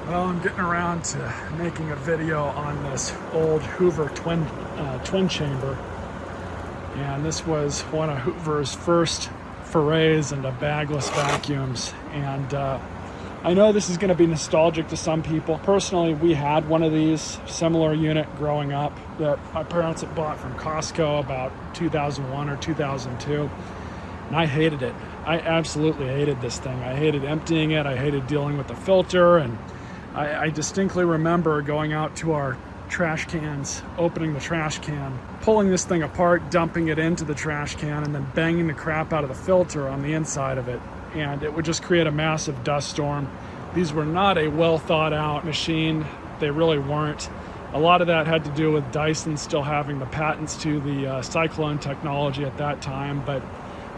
Well, I'm getting around to making a video on this old Hoover Twin Chamber, and this was one of Hoover's first forays into bagless vacuums. And I know this is going to be nostalgic to some people. Personally, we had one of these, similar unit growing up, that my parents had bought from Costco about 2001 or 2002, and I hated it. I absolutely hated this thing. I hated emptying it. I hated dealing with the filter, and I distinctly remember going out to our trash cans, opening the trash can, pulling this thing apart, dumping it into the trash can, and then banging the crap out of the filter on the inside of it. And it would just create a massive dust storm. These were not a well thought out machine. They really weren't. A lot of that had to do with Dyson still having the patents to the cyclone technology at that time. But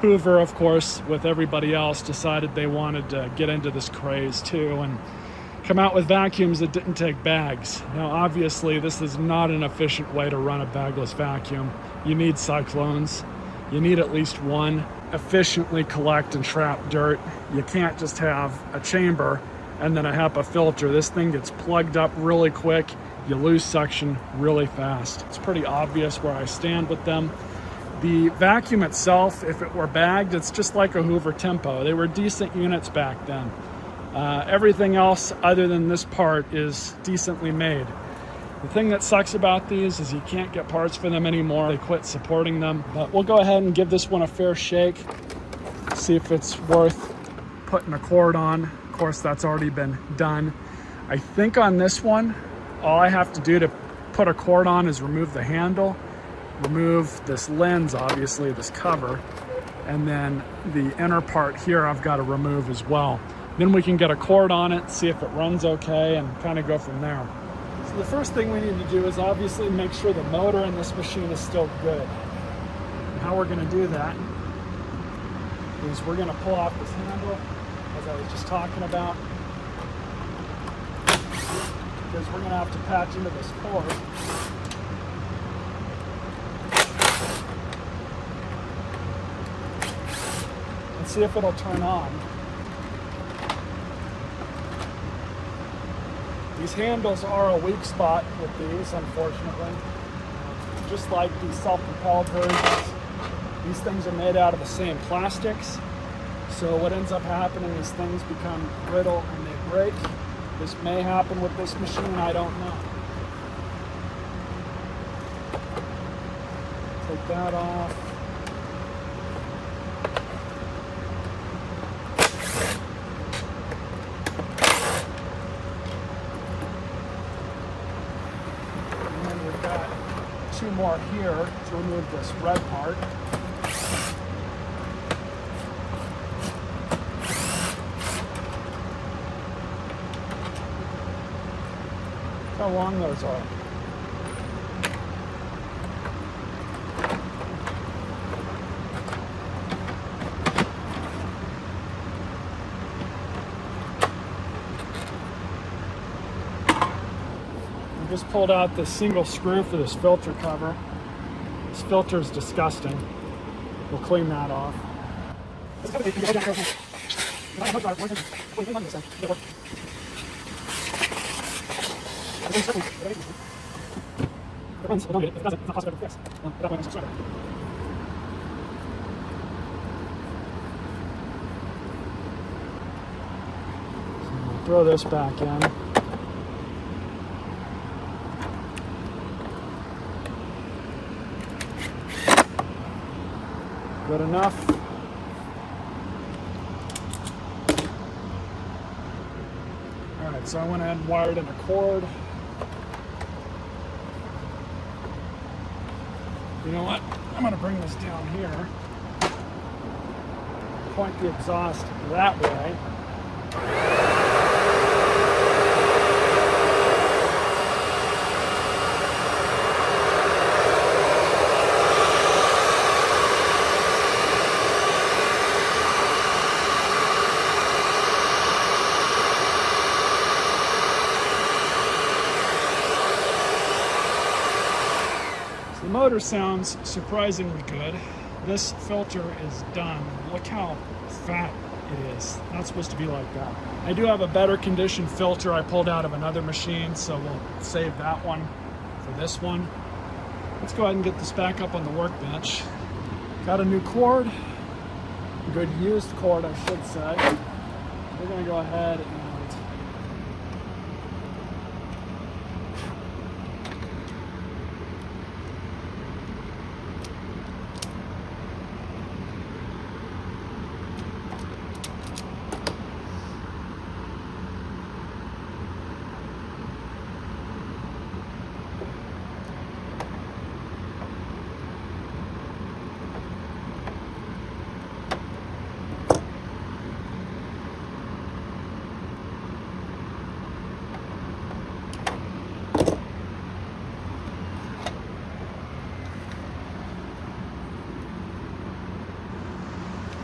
Hoover, of course, with everybody else, decided they wanted to get into this craze too and come out with vacuums that didn't take bags. Now, obviously, this is not an efficient way to run a bagless vacuum. You need cyclones. You need at least one. Efficiently collect and trap dirt. You can't just have a chamber and then a HEPA filter. This thing gets plugged up really quick. You lose suction really fast. It's pretty obvious where I stand with them. The vacuum itself, if it were bagged, it's just like a Hoover Tempo. They were decent units back then. Everything else other than this part is decently made. The thing that sucks about these is you can't get parts for them anymore. They quit supporting them. But we'll go ahead and give this one a fair shake. See if it's worth putting a cord on. Of course, that's already been done. I think on this one, all I have to do to put a cord on is remove the handle, remove this lens, obviously, this cover, and then the inner part here I've got to remove as well. Then we can get a cord on it, see if it runs okay, and kind of go from there. So the first thing we need to do is obviously make sure the motor in this machine is still good. And how we're going to do that is we're going to pull off this handle, as I was just talking about, because we're going to have to patch into this cord. And see if it'll turn on. These handles are a weak spot with these, unfortunately. Just like these self-propelled versions, these things are made out of the same plastics. So what ends up happening is things become brittle and they break. This may happen with this machine, I don't know. Take that off. Two more here to remove this red part. How long those are. Just pulled out the single screw for this filter cover. This filter is disgusting. We'll clean that off. So throw this back in. Good enough. All right, so I went ahead and wired in a cord. You know what? I'm going to bring this down here. Point the exhaust that way. The motor sounds surprisingly good. This filter is done. Look how fat it is. Not supposed to be like that. I do have a better condition filter I pulled out of another machine, so we'll save that one for this one. Let's go ahead and get this back up on the workbench. Got a new cord, a good used cord, I should say. We're gonna go ahead and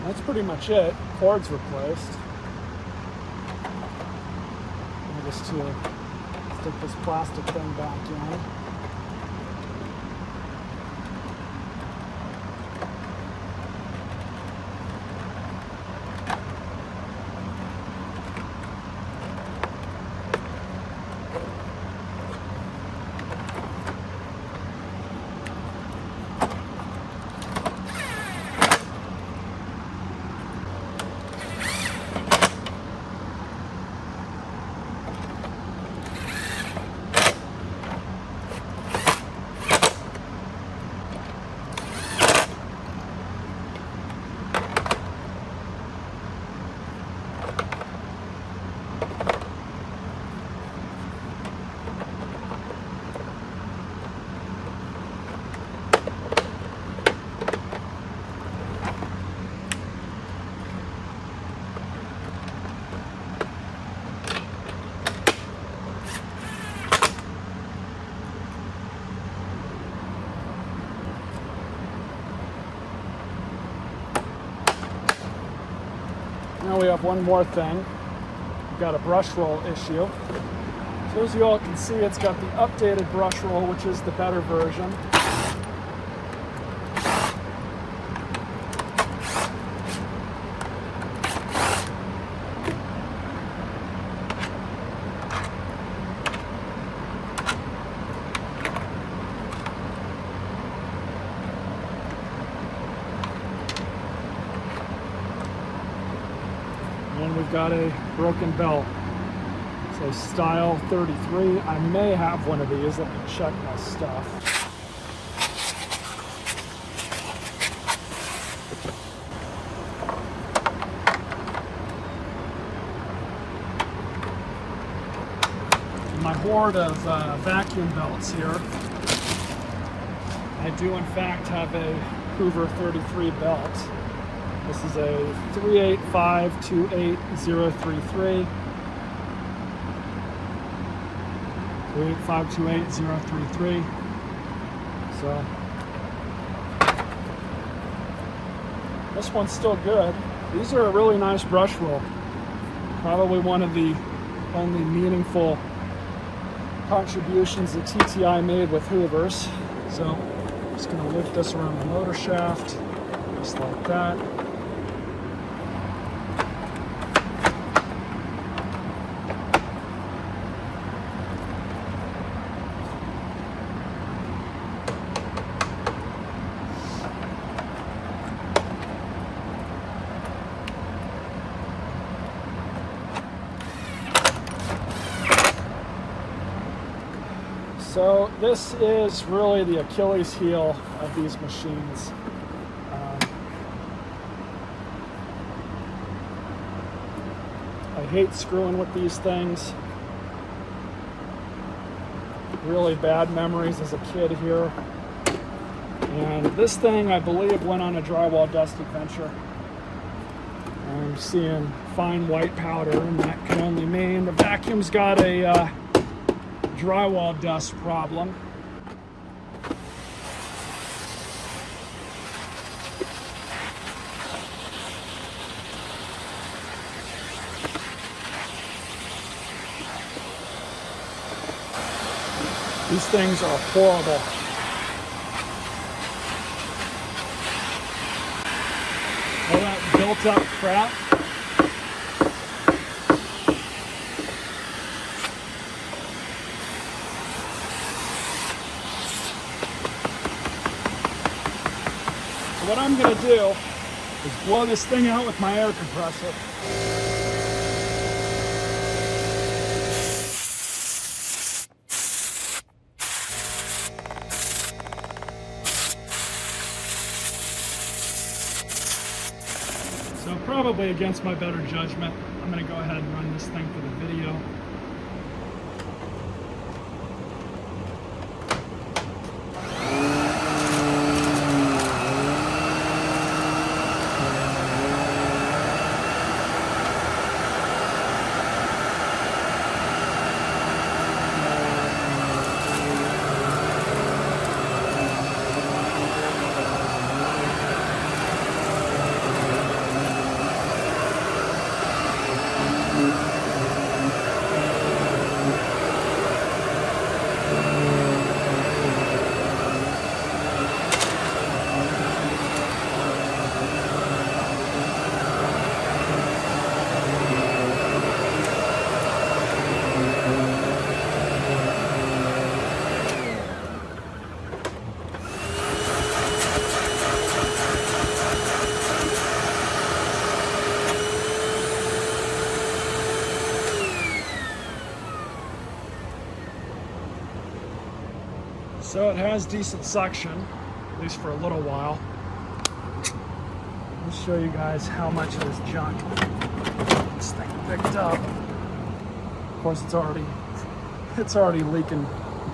that's pretty much it. Cord's replaced. I'll just stick this plastic thing back in. Now we have one more thing. We've got a brush roll issue. So as you all can see, it's got the updated brush roll, which is the better version. And we've got a broken belt. So style 33. I may have one of these. Let me check my stuff. In my hoard of vacuum belts here, I do in fact have a Hoover 33 belt. This is a 385-28033. 385-28033. So this one's still good. These are a really nice brush roll. Probably one of the only meaningful contributions that TTI made with Hoovers. So I'm just going to lift this around the motor shaft, just like that. So this is really the Achilles heel of these machines. I hate screwing with these things. Really bad memories as a kid here. And this thing, I believe, went on a drywall dust adventure. I'm seeing fine white powder, and that can only mean the vacuum's got a drywall dust problem. These things are horrible. All that built up crap what I'm gonna do is blow this thing out with my air compressor. So probably against my better judgment, I'm gonna go ahead and run this thing for the video. So it has decent suction, at least for a little while. Let me show you guys how much of this junk this thing picked up. Of course, it's already leaking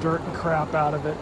dirt and crap out of it.